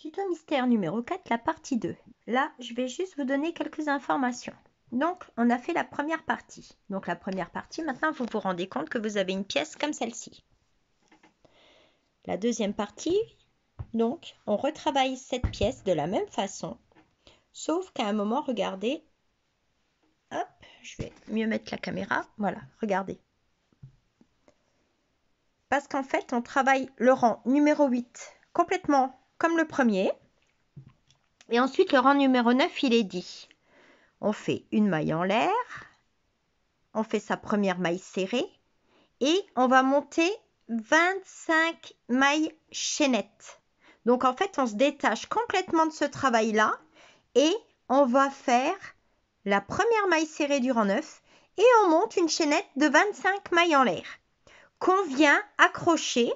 Tuto mystère numéro 4, la partie 2. Là, je vais juste vous donner quelques informations. Donc, on a fait la première partie. Donc, la première partie, maintenant, vous vous rendez compte que vous avez une pièce comme celle-ci. La deuxième partie, donc, on retravaille cette pièce de la même façon. Sauf qu'à un moment, regardez. Hop, je vais mieux mettre la caméra. Voilà, regardez. Parce qu'en fait, on travaille le rang numéro 8 complètement comme le premier. Et ensuite, le rang numéro 9, il est dit. On fait une maille en l'air, on fait sa première maille serrée et on va monter 25 mailles chaînettes. Donc, en fait, on se détache complètement de ce travail-là et on va faire la première maille serrée du rang 9 et on monte une chaînette de 25 mailles en l'air qu'on vient accrocher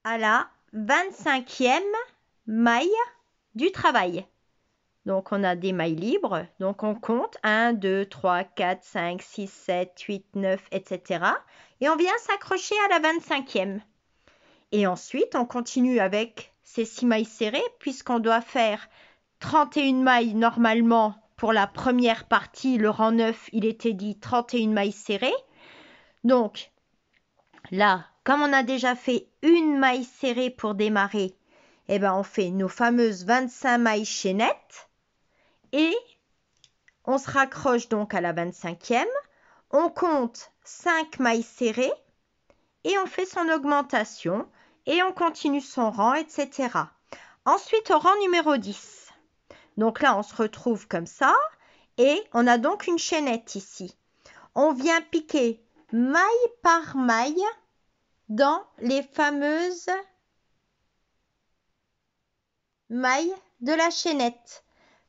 à la 25e maille du travail. Donc, on a des mailles libres. Donc, on compte 1, 2, 3, 4, 5, 6, 7, 8, 9, etc. Et on vient s'accrocher à la 25e. Et ensuite, on continue avec ces 6 mailles serrées puisqu'on doit faire 31 mailles normalement pour la première partie. Le rang 9, il était dit 31 mailles serrées. Donc, là, comme on a déjà fait une maille serrée pour démarrer, eh ben, on fait nos fameuses 25 mailles chaînettes et on se raccroche donc à la 25e. On compte 5 mailles serrées et on fait son augmentation et on continue son rang, etc. Ensuite, au rang numéro 10. Donc là, on se retrouve comme ça et on a donc une chaînette ici. On vient piquer maille par maille dans les fameuses mailles de la chaînette.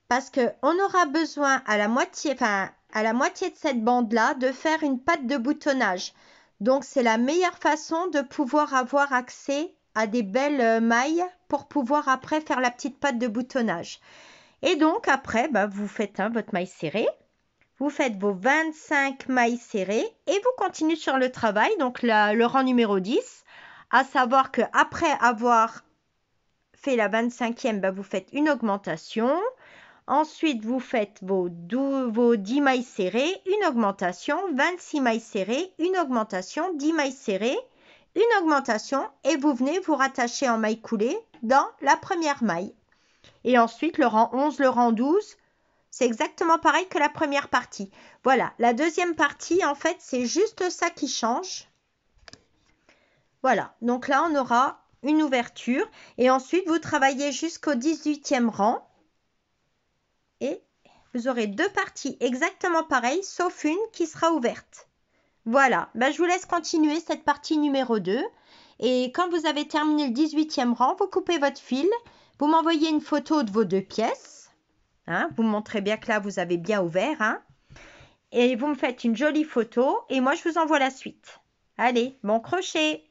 Parce qu'on aura besoin à la moitié de cette bande-là de faire une patte de boutonnage. Donc, c'est la meilleure façon de pouvoir avoir accès à des belles mailles pour pouvoir après faire la petite patte de boutonnage. Et donc, après, vous faites votre maille serrée. Vous faites vos 25 mailles serrées et vous continuez sur le travail. Donc, le rang numéro 10, à savoir qu'après avoir fait la 25e, vous faites une augmentation. Ensuite, vous faites vos 10 mailles serrées, une augmentation, 26 mailles serrées, une augmentation, 10 mailles serrées, une augmentation et vous venez vous rattacher en maille coulée dans la première maille. Et ensuite, le rang 11, le rang 12, c'est exactement pareil que la première partie. Voilà, la deuxième partie, en fait, c'est juste ça qui change. Voilà, donc là, on aura une ouverture et ensuite, vous travaillez jusqu'au 18e rang. Et vous aurez deux parties exactement pareilles, sauf une qui sera ouverte. Voilà, je vous laisse continuer cette partie numéro 2. Et quand vous avez terminé le 18e rang, vous coupez votre fil, vous m'envoyez une photo de vos deux pièces. Vous montrez bien que là, vous avez bien ouvert. Et vous me faites une jolie photo et moi, je vous envoie la suite. Allez, bon crochet!